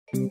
Assalamualaikum,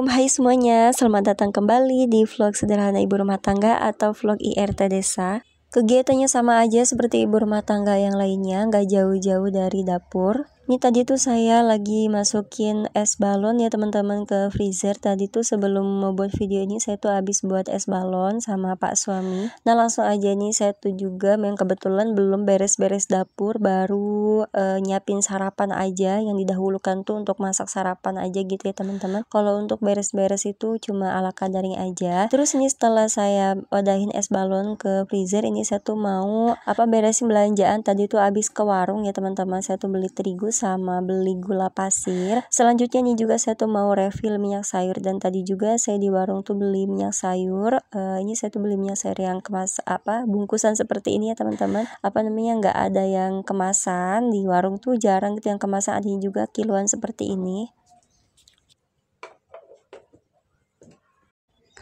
hai semuanya, selamat datang kembali di vlog sederhana ibu rumah tangga atau vlog IRT desa. Kegiatannya sama aja seperti ibu rumah tangga yang lainnya, gak jauh-jauh dari dapur. Ini tadi tuh saya lagi masukin es balon ya teman-teman ke freezer. Tadi tuh sebelum mau buat video ini saya tuh habis buat es balon sama pak suami. Nah langsung aja nih saya tuh juga memang kebetulan belum beres-beres dapur, baru nyiapin sarapan aja yang didahulukan tuh untuk masak sarapan aja gitu ya teman-teman. Kalau untuk beres-beres itu cuma ala kadarnya aja. Terus ini setelah saya wadahin es balon ke freezer, ini saya tuh mau beresin belanjaan. Tadi tuh habis ke warung ya teman-teman, saya tuh beli terigu sama beli gula pasir. Selanjutnya nih juga saya tuh mau refill minyak sayur, dan tadi juga saya di warung tuh beli minyak sayur. Ini saya tuh beli minyak sayur yang bungkusan seperti ini ya teman-teman. Nggak ada yang kemasan, di warung tuh jarang gitu yang kemasan, adanya juga kiloan seperti ini.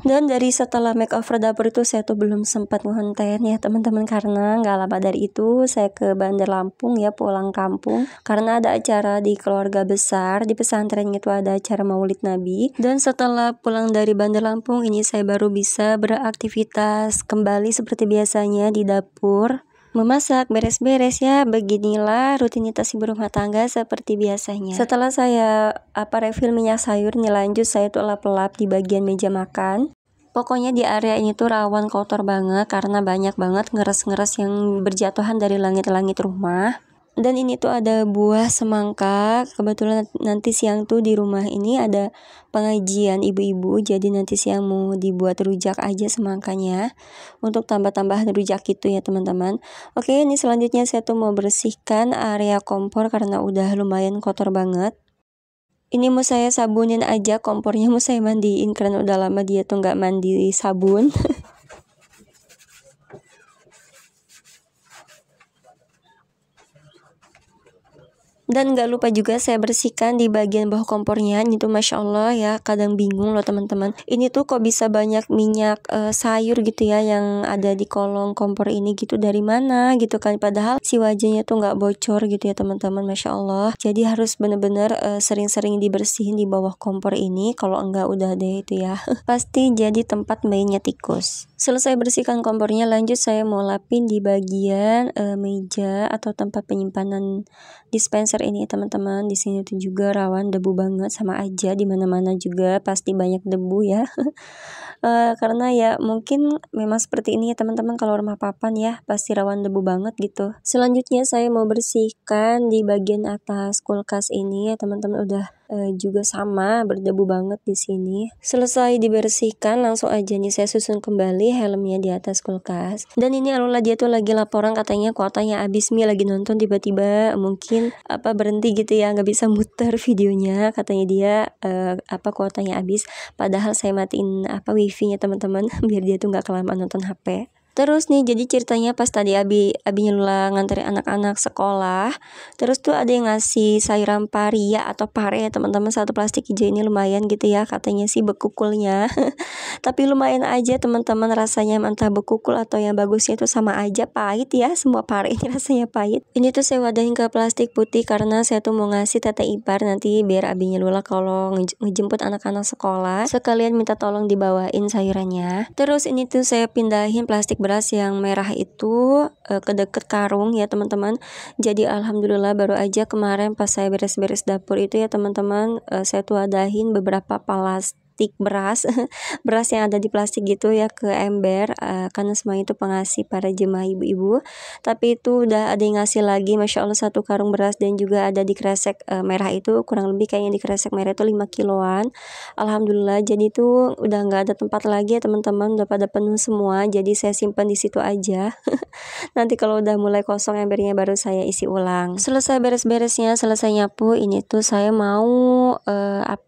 Dan dari setelah makeover dapur itu saya tuh belum sempat ngonten ya teman-teman, karena nggak lama dari itu saya ke Bandar Lampung ya, pulang kampung karena ada acara di keluarga besar di pesantren, itu ada acara Maulid Nabi. Dan setelah pulang dari Bandar Lampung ini saya baru bisa beraktivitas kembali seperti biasanya di dapur, memasak, beres-beres ya. Beginilah rutinitas ibu rumah tangga seperti biasanya. Setelah saya refill minyak sayur nih, lanjut saya tuh lap-lap di bagian meja makan. Pokoknya di area ini tuh rawan kotor banget karena banyak banget ngeres-ngeres yang berjatuhan dari langit-langit rumah. Dan ini tuh ada buah semangka. Kebetulan nanti siang tuh di rumah ini ada pengajian ibu-ibu, jadi nanti siang mau dibuat rujak aja semangkanya untuk tambah-tambahan rujak gitu ya teman-teman. Oke, ini selanjutnya saya tuh mau bersihkan area kompor karena udah lumayan kotor banget. Ini mau saya sabunin aja kompornya, mau saya mandiin karena udah lama dia tuh nggak mandi sabun. Dan nggak lupa juga saya bersihkan di bagian bawah kompornya. Ini tuh Masya Allah ya, kadang bingung loh teman-teman, ini tuh kok bisa banyak minyak sayur gitu ya yang ada di kolong kompor ini gitu, dari mana gitu kan, padahal si wajahnya tuh nggak bocor gitu ya teman-teman. Masya Allah, jadi harus bener-bener sering-sering dibersihin di bawah kompor ini, kalau enggak udah deh itu ya pasti jadi tempat mainnya tikus. Selesai bersihkan kompornya, lanjut saya mau lapin di bagian meja atau tempat penyimpanan dispenser ini teman-teman. Di sini tuh juga rawan debu banget, sama aja di mana-mana juga pasti banyak debu ya. Karena ya mungkin memang seperti ini ya teman-teman, kalau rumah papan ya pasti rawan debu banget gitu. Selanjutnya saya mau bersihkan di bagian atas kulkas ini ya teman-teman, udah juga sama berdebu banget di sini. Selesai dibersihkan, langsung aja nih saya susun kembali helmnya di atas kulkas. Dan ini Alula dia tuh lagi laporan katanya kuotanya habis, Mi lagi nonton tiba-tiba mungkin berhenti gitu ya, nggak bisa muter videonya, katanya dia kuotanya habis. Padahal saya matiin wifi-nya teman-teman biar dia tuh nggak kelamaan nonton HP. Terus nih, jadi ceritanya pas tadi Abi Lula nganterin anak-anak sekolah, terus tuh ada yang ngasih sayuran paria atau pare ya teman-teman, satu plastik hijau ini lumayan gitu ya, katanya sih bekukulnya. Tapi lumayan aja teman-teman, rasanya entah bekukul atau yang bagusnya itu sama aja pahit ya, semua pare ini rasanya pahit. Ini tuh saya wadahin ke plastik putih karena saya tuh mau ngasih tete ipar nanti biar Abinya Lula kalau ngejemput anak-anak sekolah sekalian minta tolong dibawain sayurannya. Terus ini tuh saya pindahin plastik beras yang merah itu ke deket karung ya teman-teman. Jadi alhamdulillah baru aja kemarin pas saya beres-beres dapur itu ya teman-teman, saya tuh wadahin beberapa plastik beras beras yang ada di plastik gitu ya ke ember, karena semua itu pengasih para jemaah ibu-ibu. Tapi itu udah ada yang ngasih lagi, Masya Allah, satu karung beras, dan juga ada di kresek merah itu, kurang lebih kayaknya di kresek merah itu 5 kiloan. Alhamdulillah, jadi itu udah nggak ada tempat lagi ya teman-teman, udah pada penuh semua, jadi saya simpan di situ aja. Nanti kalau udah mulai kosong embernya baru saya isi ulang. Selesai beres-beresnya, selesai nyapu, ini tuh saya mau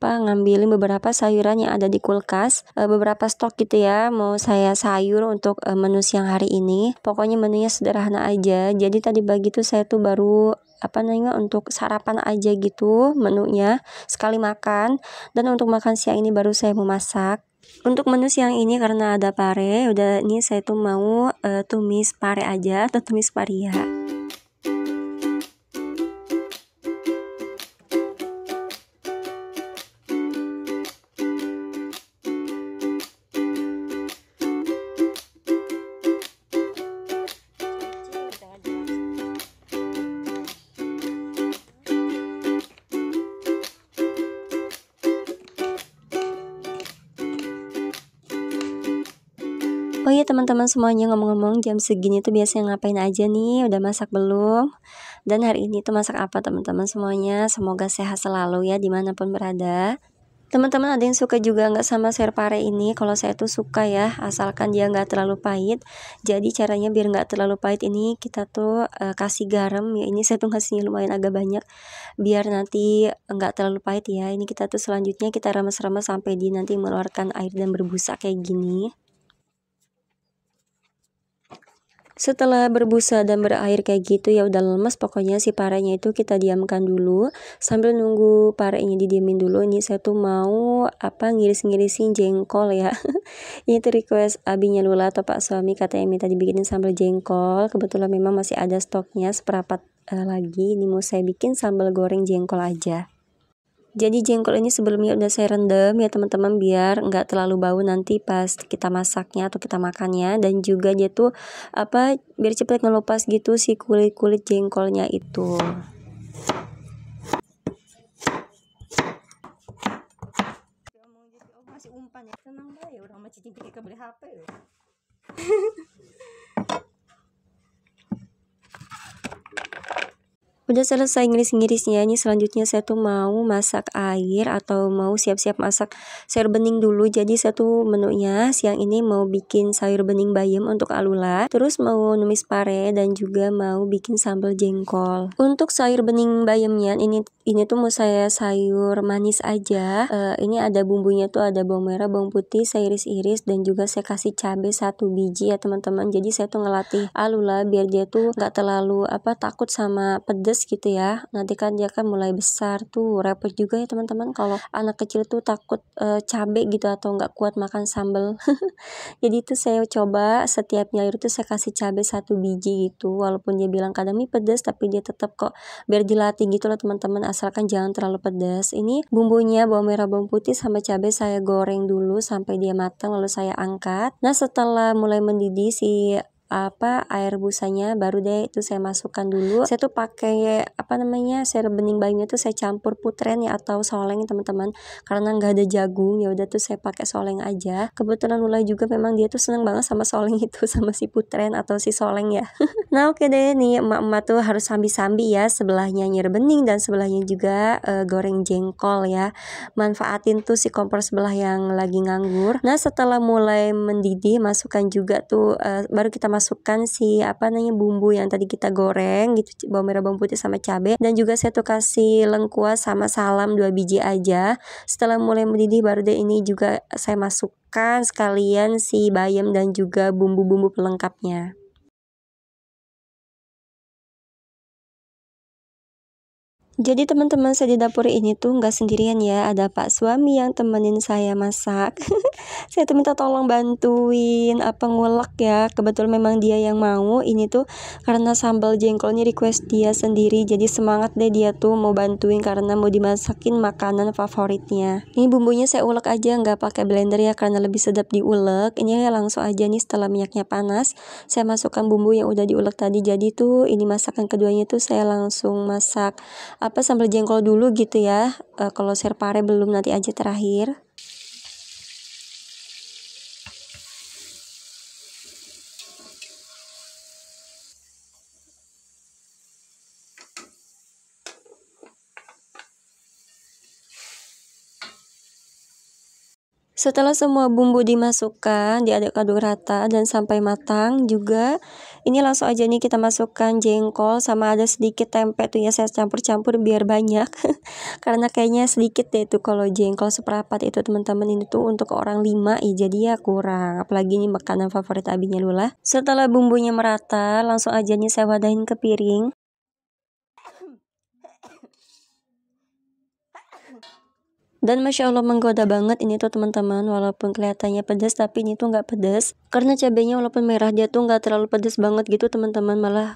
ngambilin beberapa sayuran yang ada di kulkas, beberapa stok gitu ya, mau saya sayur untuk menu siang hari ini. Pokoknya menunya sederhana aja. Jadi tadi pagi tuh saya tuh baru untuk sarapan aja gitu menunya sekali makan, dan untuk makan siang ini baru saya memasak. Untuk menu siang ini karena ada pare, udah ini saya tuh mau tumis pare aja atau tumis paria. Oh iya teman-teman semuanya, ngomong-ngomong jam segini tuh biasanya ngapain aja nih? Udah masak belum? Dan hari ini tuh masak apa teman-teman semuanya? Semoga sehat selalu ya dimanapun berada. Teman-teman ada yang suka juga nggak sama sayur pare ini? Kalau saya tuh suka ya, asalkan dia nggak terlalu pahit. Jadi caranya biar nggak terlalu pahit ini kita tuh kasih garam ya. Ini saya tuh ngasihnya lumayan agak banyak biar nanti nggak terlalu pahit ya. Ini kita tuh selanjutnya kita remes-remes sampai di nanti mengeluarkan air dan berbusa kayak gini. Setelah berbusa dan berair kayak gitu ya udah lemes, pokoknya si parenya itu kita diamkan dulu sambil nunggu parenya didiamin dulu. Ini saya tuh mau ngiris-ngirisin jengkol ya. Ini tuh request abinya Lula atau Pak suami, katanya minta dibikinin sambal jengkol. Kebetulan memang masih ada stoknya seperapat lagi. Ini mau saya bikin sambal goreng jengkol aja. Jadi jengkol ini sebelumnya udah saya rendam ya teman-teman biar nggak terlalu bau nanti pas kita masaknya atau kita makannya, dan juga dia tuh biar cepet ngelupas gitu si kulit-kulit jengkolnya itu. Masih umpan ya, tenang ya orang macam cicing ke beli HP. Udah selesai ngiris-ngirisnya, ini selanjutnya saya tuh mau masak air atau mau siap-siap masak sayur bening dulu. Jadi saya tuh menunya siang ini mau bikin sayur bening bayam untuk Alula, terus mau numis pare dan juga mau bikin sambal jengkol. Untuk sayur bening bayamnya ini tuh mau saya sayur manis aja. Ini ada bumbunya tuh ada bawang merah, bawang putih, saya iris-iris dan juga saya kasih cabai 1 biji ya teman-teman. Jadi saya tuh ngelatih Alula biar dia tuh nggak terlalu takut sama pedes gitu ya. Nanti kan dia kan mulai besar tuh, repot juga ya teman-teman kalau anak kecil tuh takut cabai gitu atau nggak kuat makan sambal. Jadi itu saya coba setiap nyayur tuh saya kasih cabai 1 biji gitu, walaupun dia bilang kadang mie pedas tapi dia tetap kok, biar dilatih gitu loh teman-teman, asalkan jangan terlalu pedas. Ini bumbunya bawang merah, bawang putih sama cabai saya goreng dulu sampai dia matang lalu saya angkat. Nah setelah mulai mendidih si air busanya, baru deh itu saya masukkan dulu. Saya tuh pakai sayur bening bayamnya tuh saya campur putren ya atau soleng teman-teman, karena nggak ada jagung ya udah tuh saya pakai soleng aja. Kebetulan Lula juga memang dia tuh seneng banget sama soleng itu, sama si putren atau si soleng ya. Nah oke deh, nih emak-emak tuh harus sambi-sambi ya, sebelahnya nyir bening dan sebelahnya juga goreng jengkol ya. Manfaatin tuh si kompor sebelah yang lagi nganggur. Nah setelah mulai mendidih masukkan juga tuh baru kita masukkan si bumbu yang tadi kita goreng gitu, bawang merah, bawang putih sama cabai, dan juga saya tuh kasih lengkuas sama salam 2 biji aja. Setelah mulai mendidih baru deh ini juga saya masukkan sekalian si bayam dan juga bumbu-bumbu pelengkapnya. Jadi teman-teman saya di dapur ini tuh nggak sendirian ya, ada Pak suami yang temenin saya masak. Saya tuh minta tolong bantuin ngulek ya, kebetulan memang dia yang mau. Ini tuh karena sambal jengkolnya request dia sendiri, jadi semangat deh dia tuh mau bantuin karena mau dimasakin makanan favoritnya. Ini bumbunya saya ulek aja, nggak pakai blender ya karena lebih sedap diulek. Ini ya langsung aja nih, setelah minyaknya panas saya masukkan bumbu yang udah diulek tadi. Jadi tuh ini masakan keduanya tuh saya langsung masak sambal jengkol dulu gitu ya. Kalau sayur pare belum, nanti aja terakhir. Setelah semua bumbu dimasukkan, diaduk-aduk rata dan sampai matang juga, ini langsung aja nih kita masukkan jengkol sama ada sedikit tempe tuh ya, saya campur-campur biar banyak. Karena kayaknya sedikit deh itu kalau jengkol seperapat itu teman-teman, ini tuh untuk orang 5 ya, jadi ya kurang. Apalagi ini makanan favorit abinya Lula. Setelah bumbunya merata, langsung aja nih saya wadahin ke piring. Dan Masya Allah menggoda banget ini tuh teman-teman, walaupun kelihatannya pedas tapi ini tuh nggak pedas karena cabenya walaupun merah dia tuh nggak terlalu pedas banget gitu teman-teman, malah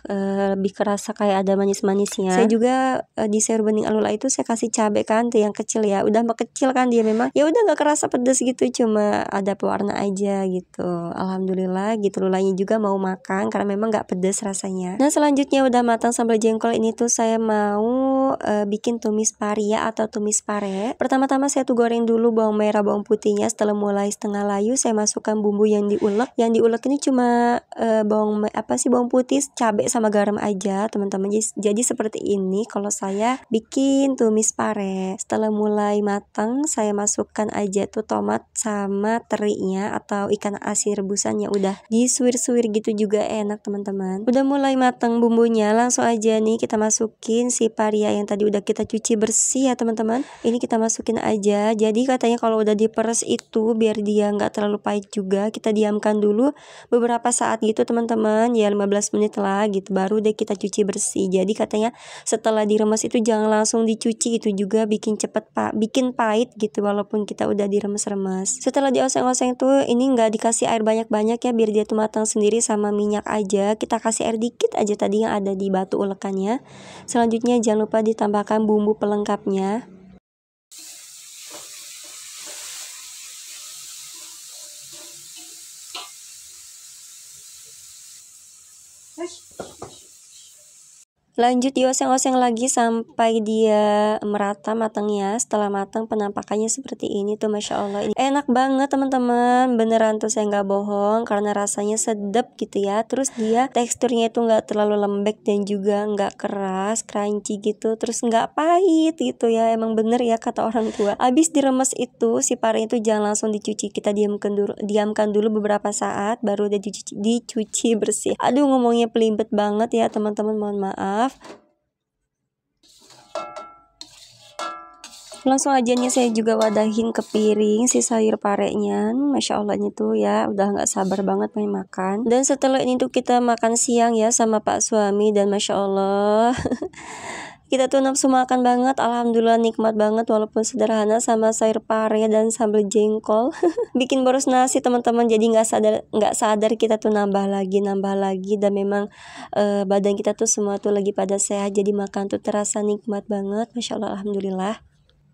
lebih kerasa kayak ada manis-manisnya. Saya juga di sayur bening alula itu saya kasih cabai kan tuh yang kecil ya, udah kecil kan dia memang ya udah nggak kerasa pedas gitu, cuma ada pewarna aja gitu. Alhamdulillah gitu, lulanya juga mau makan karena memang nggak pedas rasanya. Nah selanjutnya udah matang sambal jengkol, ini tuh saya mau bikin tumis paria atau tumis pare. Pertama-tama saya tuh goreng dulu bawang merah bawang putihnya, setelah mulai setengah layu saya masukkan bumbu yang diulek. Yang diulek ini cuma bawang putih, cabai sama garam aja teman-teman. Jadi seperti ini kalau saya bikin tumis pare. Setelah mulai matang saya masukkan aja tuh tomat sama terinya atau ikan asin rebusan yang udah disuir-suir gitu, juga enak teman-teman. Udah mulai matang bumbunya, langsung aja nih kita masukin si paria yang tadi udah kita cuci bersih ya teman-teman. Ini kita masukin aja. Jadi katanya kalau udah diperes itu biar dia nggak terlalu pahit juga, kita diamkan dulu beberapa saat gitu teman-teman, ya 15 menit lah gitu, baru deh kita cuci bersih. Jadi katanya setelah diremes itu jangan langsung dicuci, itu juga bikin bikin pahit gitu walaupun kita udah diremes-remes. Setelah dioseng-oseng tuh ini nggak dikasih air banyak-banyak ya, biar dia tuh matang sendiri sama minyak aja. Kita kasih air dikit aja tadi yang ada di batu ulekannya. Selanjutnya jangan lupa ditambahkan bumbu pelengkapnya. Lanjut dioseng-oseng lagi sampai dia merata matangnya. Setelah matang penampakannya seperti ini tuh, Masya Allah ini enak banget teman-teman, beneran tuh saya nggak bohong, karena rasanya sedap gitu ya. Terus dia teksturnya itu nggak terlalu lembek dan juga nggak keras, crunchy gitu, terus nggak pahit gitu ya. Emang bener ya kata orang tua, abis diremes itu si pare itu jangan langsung dicuci, kita diamkan dulu beberapa saat baru dia dicuci bersih. Aduh ngomongnya pelibet banget ya teman-teman, mohon maaf. Langsung aja nih saya juga wadahin ke piring si sayur parenya. Masya Allah ini tuh ya udah nggak sabar banget pengen makan. Dan setelah ini tuh kita makan siang ya sama Pak suami, dan Masya Allah kita tuh nafsu makan banget. Alhamdulillah nikmat banget walaupun sederhana, sama sayur pare dan sambal jengkol bikin boros nasi teman-teman. Jadi nggak sadar kita tuh nambah lagi, dan memang badan kita tuh semua tuh lagi pada sehat, jadi makan tuh terasa nikmat banget. Masya Allah, alhamdulillah.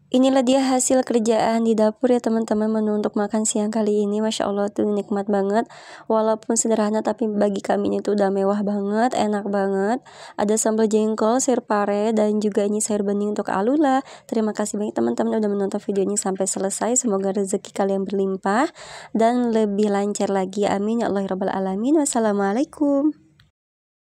Inilah dia hasil kerjaan di dapur ya teman-teman, menu untuk makan siang kali ini. Masya Allah tuh nikmat banget, walaupun sederhana tapi bagi kami ini tuh udah mewah banget, enak banget. Ada sambal jengkol, sayur pare, dan juga ini sayur bening untuk alula. Terima kasih banyak teman-teman udah menonton video ini sampai selesai. Semoga rezeki kalian berlimpah dan lebih lancar lagi, amin ya Allah ya Rabbal Alamin. Wassalamualaikum.